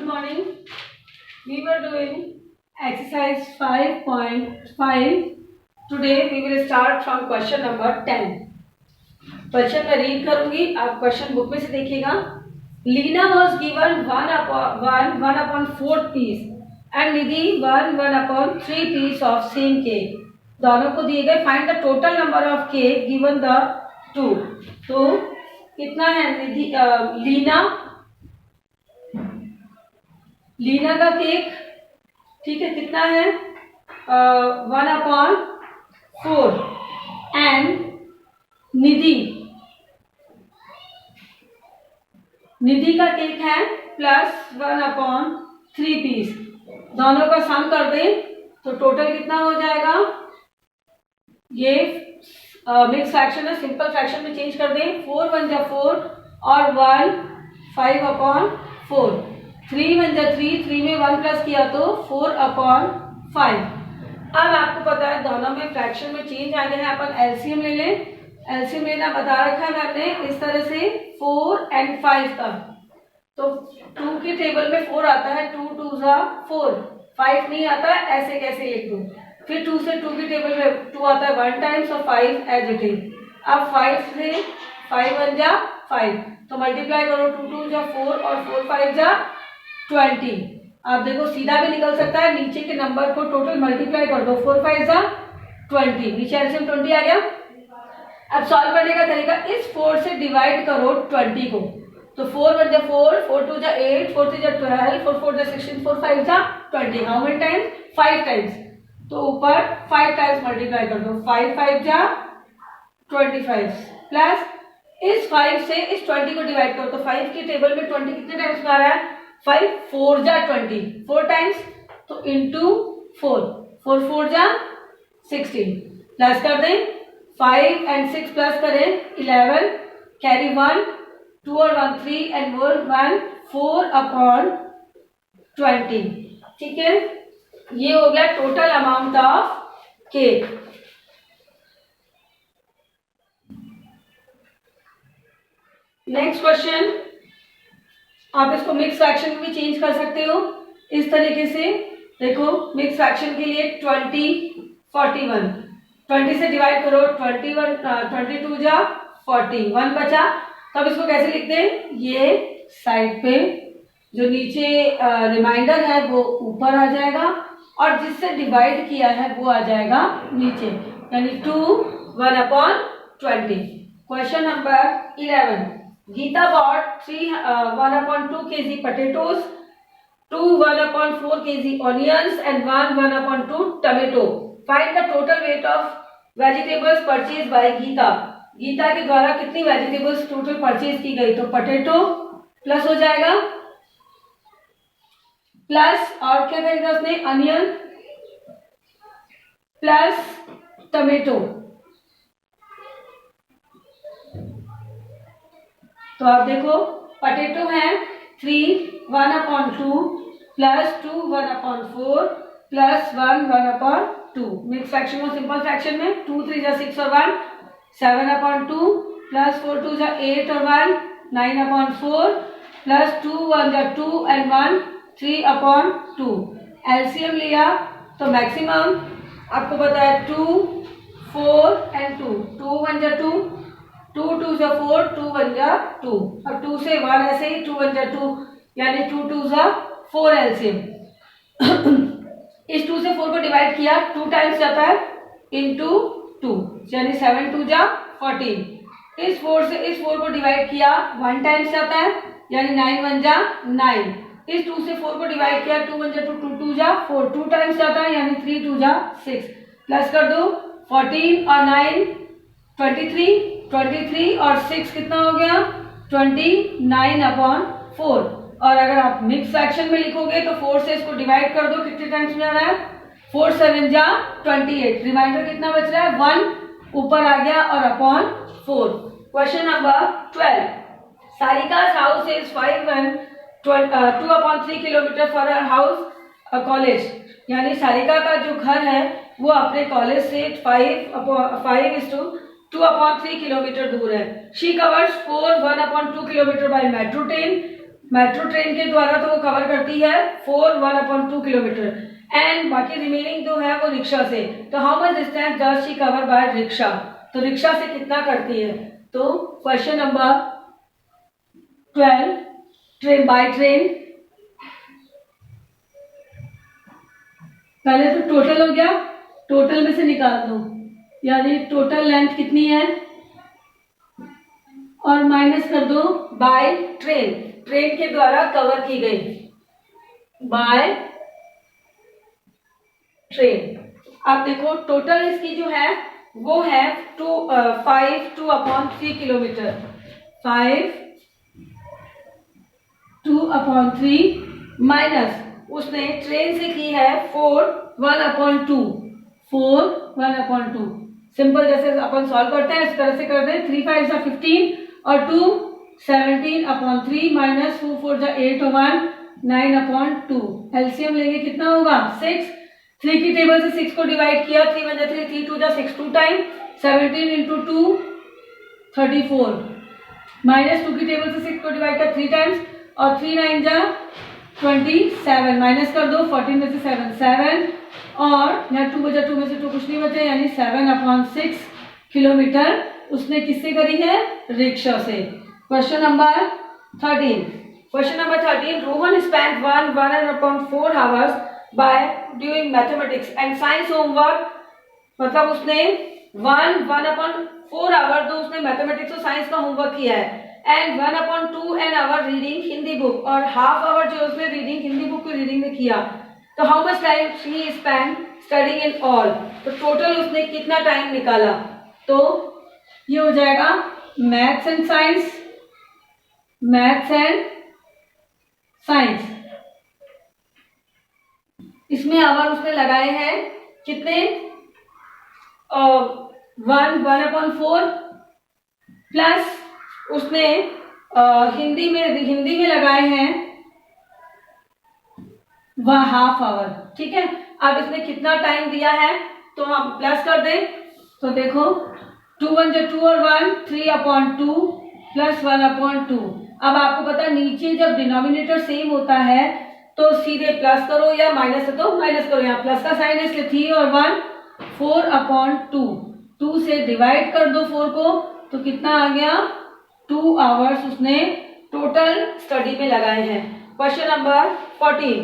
Good morning. We were doing exercise 5.5. Today we will start from question number 10. Question मैं read करूंगी, आप question book में से देखिएगा. Leena was given 1/4 piece and Nidhi 1/3 piece of same cake. दोनों को दिए गए. Find the total number of cake given the two. तो कितना है निधि लीना का केक, ठीक है, कितना है 1/4 एंड निधि का केक है +1/3 पीस. दोनों का सम कर दें तो टोटल कितना हो जाएगा. ये मिक्स फ्रैक्शन है, सिंपल फ्रैक्शन में चेंज कर दें. 4 1 जा 4 और 1 5/4. 3 1 जा 3, 3 में 1 प्लस किया तो 4/5. अब आपको पता है दोनों में फ्रैक्शन में चेंज आ गया है. अपन एलसीएम ले लें. एलसीएम लेना बता रखा है मैंने इस तरह से 4 और 5 का. तो 2 के टेबल में 4 आता है, 2 2 जा 4. 5 नहीं आता, ऐसे कैसे लिख दूं. फिर 2 से 2 के टेबल में 2 आता है 1 टाइम्स और 5 एज इट इज. अब 5 से 5 1 जा 5, तो मल्टीप्लाई करो. 2 2 जा 4 और 4 5 जा 20. आप देखो सीधा भी निकल सकता है, नीचे के नंबर को टोटल मल्टीप्लाई कर दो. 4 5 जा 20, नीचे एलसीएम 20 आ गया. अब सॉल्व करने का तरीका, इस 4 से डिवाइड करो 20 को. तो 4 1 जा 4, 4 2 जा 8, 4 3 जा 12, 4 4 जा 16, 4 5 जा 20. How many times? 5 टाइम्स. तो ऊपर 5 टाइम्स मल्टीप्लाई कर दो. 5 5 जा 25 प्लस इस 5 से इस 20 को डिवाइड करो. तो 5 के टेबल में 20 कितने टाइम्स में आ रहा है? 5 4 जा 20, 4 टाइम्स. तो इंटू 4, 4 4 जा 16. प्लस कर दें. 5 एंड 6 प्लस करें 11, कैरी 1, 2 और 1 3 एंड 1 4/20. ठीक है, ये हो गया total amount of cake. Next question, आप इसको मिक्स फ्रैक्शन में भी चेंज कर सकते हो इस तरीके से. देखो मिक्स फ्रैक्शन के लिए 20 41, 20 से डिवाइड करो. 21 22 जा 40, 1 बचा. तब इसको कैसे लिखते हैं? ये साइड पे जो नीचे रिमाइंडर है वो ऊपर आ जाएगा और जिससे डिवाइड किया है वो आ जाएगा नीचे, यानी 2 1/20. Question number 11. Geeta bought 1/2 kg potatoes, 2 1/4 kg onions and 1/2 tomato. Find the total weight of vegetables purchased by Geeta. Geeta के द्वारा कितनी वेजिटेबल्स टोटल परचेज की गई? तो पोटैटो प्लस हो जाएगा, प्लस और क्या खरीदा उसने? Onion plus tomato. तो आप देखो पोटैटो है 3 1/2 प्लस 2 1/4 प्लस 1 1/2. मिक्स फ्रैक्शन और सिंपल फ्रैक्शन में 2 3 जा 6 और 1 7/2 प्लस 4 2 जा 8 और 1 9/4 प्लस 2 1 जा 2 एंड 1 3/2. एलसीएम लिया तो मैक्सिमम आपको पता है 2 4 एंड 2. 2 1 जा 2, 2 2 जा 4, 2 1 जा 2. अब 2 से 1 ऐसे ही 2 1 जा 2, यानी 2 2 जा 4 एलसीएम. इस 2 से 4 को डिवाइड किया 2 टाइम्स जाता है इंटू 2, यानी 7 2 जा 14. इस 4 से इस 4 को डिवाइड किया 1 टाइम्स जाता है, यानी 9 1 जा 9. इस 2 से 4 को डिवाइड किया 2 1 जा 2, 2 2 जा 4, 2 टाइम्स जाता है, यानी 3 2 जा 6. प्लस कर दो 14 और 9 23 और 6 कितना हो गया? 29/4. और अगर आप मिक्स फ्रैक्शन में लिखोगे तो 4 से इसको डिवाइड कर दो. कितने टाइम्स में आ रहा है? 4 7 जा 28. रिमाइंडर कितना बच रहा है? 1 ऊपर आ गया और upon 4. Question number 12. Sarika's house is 2/3 kilometre for her house college. यानी सारिका का जो घर है वो अपने कॉलेज से 2/3 किलोमीटर दूर है. She covers 1/2 kilometre bye metro train. Metro train के द्वारा तो वो कवर करती है 1/2 किलोमीटर, एंड बाकी रिमेनिंग जो है वो रिक्शा से। तो how much distance does she cover by rickshaw, तो रिक्शा से कितना करती है। तो question number 12, train by train, पहले तो टोटल हो गया, टोटल में से निकाल दो, यानी टोटल लेंथ कितनी है और माइनस कर दो बाय ट्रेन, ट्रेन के द्वारा कवर की गई, बाय ट्रेन। अब देखो टोटल इसकी जो है वो है 2/3 किलोमीटर, 2/3 माइनस उसने ट्रेन से की है 1/2, सिंपल जैसे अपन सॉल्व करते हैं इस तरह से कर दें। 3 5 15 और 2 17/3 माइनस 2 4 8 1 9/2, एलसीएम लेंगे कितना होगा 6, 3 की टेबल से 6 को डिवाइड किया, 3 1 3 3 2 6 2 टाइम, 17 इंटू 2 34, माइनस 2 की टेबल से 6 को डिवाइड किया 3 टाइम्स और 3 9 27, माइनस कर दो 14 में से 7 7 और यहाँ 2 बचा, 2 में से 2 कुछ नहीं बचा, यानी 7/6 किलोमीटर उसने किससे करी है, रिक्शा से। Question number 13, Rohan spend 1/4 hours by doing mathematics and science homework, मतलब उसने 1/4 आवर तो उसने मैथमेटिक्स और साइंस का होमवर्क किया है, and 1/2 an hour reading Hindi book, और हाफ आवर जो उसने रीडिंग हिंदी बुक की रीडिंग में किया। तो how much time he spend studying in all, तो टोटल उसने कितना टाइम निकाला। तो ये हो जाएगा मैथ्स एंड साइंस, इसमें आवर उसने लगाए हैं कितने 1/4 प्लस उसने हिंदी में लगाए हैं वह हाफ आवर, ठीक है। अब इसने कितना टाइम दिया है तो हम प्लस कर दें, तो देखो 2 1 2 और 1 3/2 प्लस 1/2। अब आपको पता है नीचे जब डिनोमिनेटर सेम होता है तो सीधे प्लस करो या माइनस है तो माइनस करो, यहाँ प्लस का साइन है इसलिए 3 और 1 4/2, 2 से डिवाइड कर दो 4 को, तो कितना आ गया 2 आवर्स उसने टोटल स्टडी में लगाए हैं। Question number 14,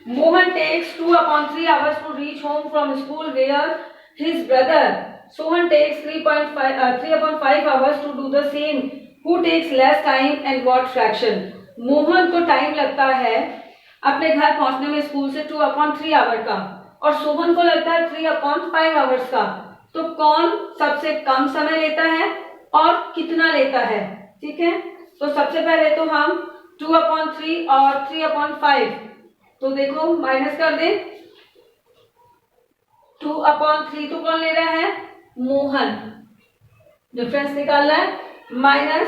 Mohan takes 2/3 hours to reach home from school, where his brother Sohan takes 3/5 hours to do the same. Who takes less time and what fraction? Mohan को टाइम लगता है अपने घर पहुंचने में स्कूल से 2/3 आवर का, और सोहन को लगता है 3/5 आवर्स का। तो कौन सबसे कम समय लेता है और कितना लेता है, ठीक है। तो सबसे पहले तो हम 2/3 और 3/5, तो देखो माइनस कर दे, 2/3 तो कौन ले रहा है, मोहन, डिफरेंस निकालना है, माइनस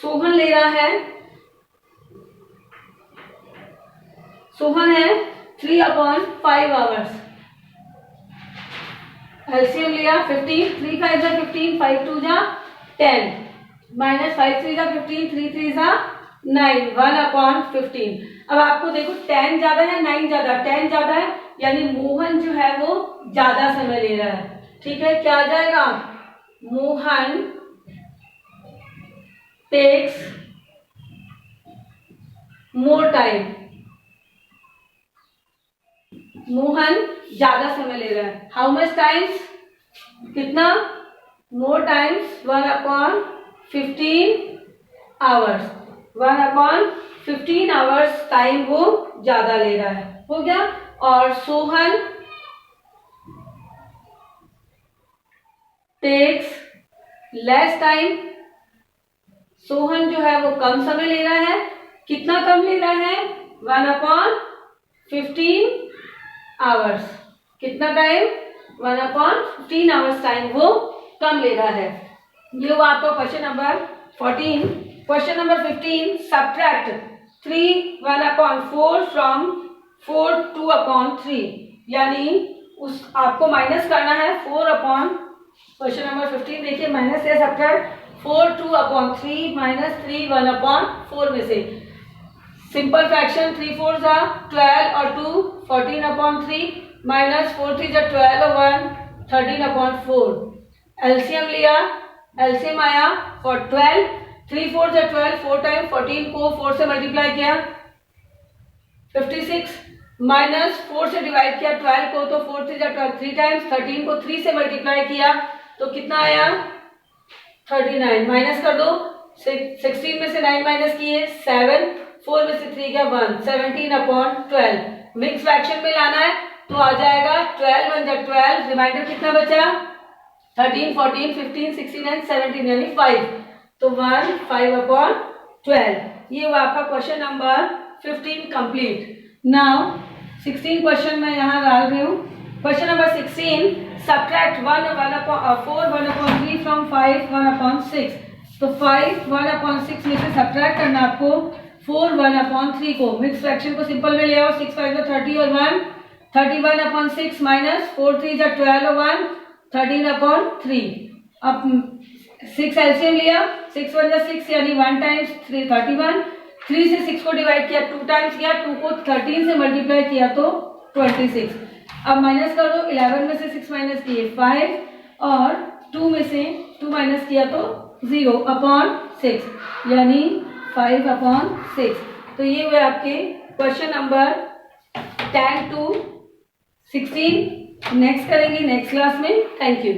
सोहन ले रहा है, सोहन है 3/5 आवर्स, एलसीएम लिया 15, 3 5 15, 5 2 10, माइनस 5 3 15, 3 3 9, 1/15। अब आपको देखो 10 ज्यादा है 9 ज्यादा, 10 ज्यादा है यानी मोहन जो है वो ज्यादा समय ले रहा है, ठीक है। क्या आ जाएगा, Mohan takes more time, Mohan ज्यादा समय ले रहा है। हाउ मच टाइम्स, कितना, more times 1/15 hours, 1/15 hours time वो ज्यादा ले रहा है, हो गया। और Sohan takes less time, Sohan जो है वो कम समय ले रहा है, कितना कम ले रहा है, 1/15 आवर्स, कितना टाइम, 1/15 आवर्स टाइम वो कम ले रहा है। ये हुआ आपका question number 14। Question number 15, subtract 3/4 from 4 2/3, यानी उस आपको माइनस करना है 4/3 क्वेश्चन नंबर 15 देखिए, माइनस से सब्ट्रैक्ट 4 2/3 माइनस 3 1/4 में से सिंपल फ्रैक्शन 3 4 जा 12 और 2 14/3 माइनस 4 3 जा 12 और 1 13/4। एलसीएम लिया, एलसीएम आया फॉर 12, 3 4 जा 12, 4 टाइम 14 को 4 से मल्टीप्लाई किया 56 माइनस 4 से डिवाइड किया 12 को तो 4 3 जा 12, 3 टाइम्स 13 को 3 से मल्टीप्लाई किया तो कितना आया 39। माइनस कर दो, 16 में से 9 माइनस किए 7, 4 में से 3 गया 1, 17/12। मिक्स फ्रैक्शन में लाना है तो आ जाएगा 12 1 जा 12, रिमाइंडर कितना बचा 13 14 15 16 एंड 17 यानी 5, तो 1 5/12। ये हुआ आपका question number 15 complete. Now 16 question मैं यहाँ डाल रही हूँ। Question number 16, subtract 4 1/3 from 5 1/6। तो 5 1/6 में से सब्ट्रैक्ट करना आपको 4 1/3 को। मिक्स फ्रैक्शन को सिंपल में ले आओ, 6 5 30 और 1 31/6 माइनस 4 3 जा 12 और 1 13/3। अब 6 एलसीएम लिया, 6 1 जा 6 यानी 1 टाइम्स 3 31, 3 से 6 को डिवाइड किया 2 टाइम्स किया, 2 को 13 से मल्टीप्लाई किया तो 26। अब माइनस कर दो, 11 में से 6 माइनस किए 5 और 2 में से 2 माइनस किया तो 0/6 यानी 5/6। तो ये हुए आपके क्वेश्चन नंबर 10 to 16। नेक्स्ट करेंगे नेक्स्ट क्लास में। Thank you.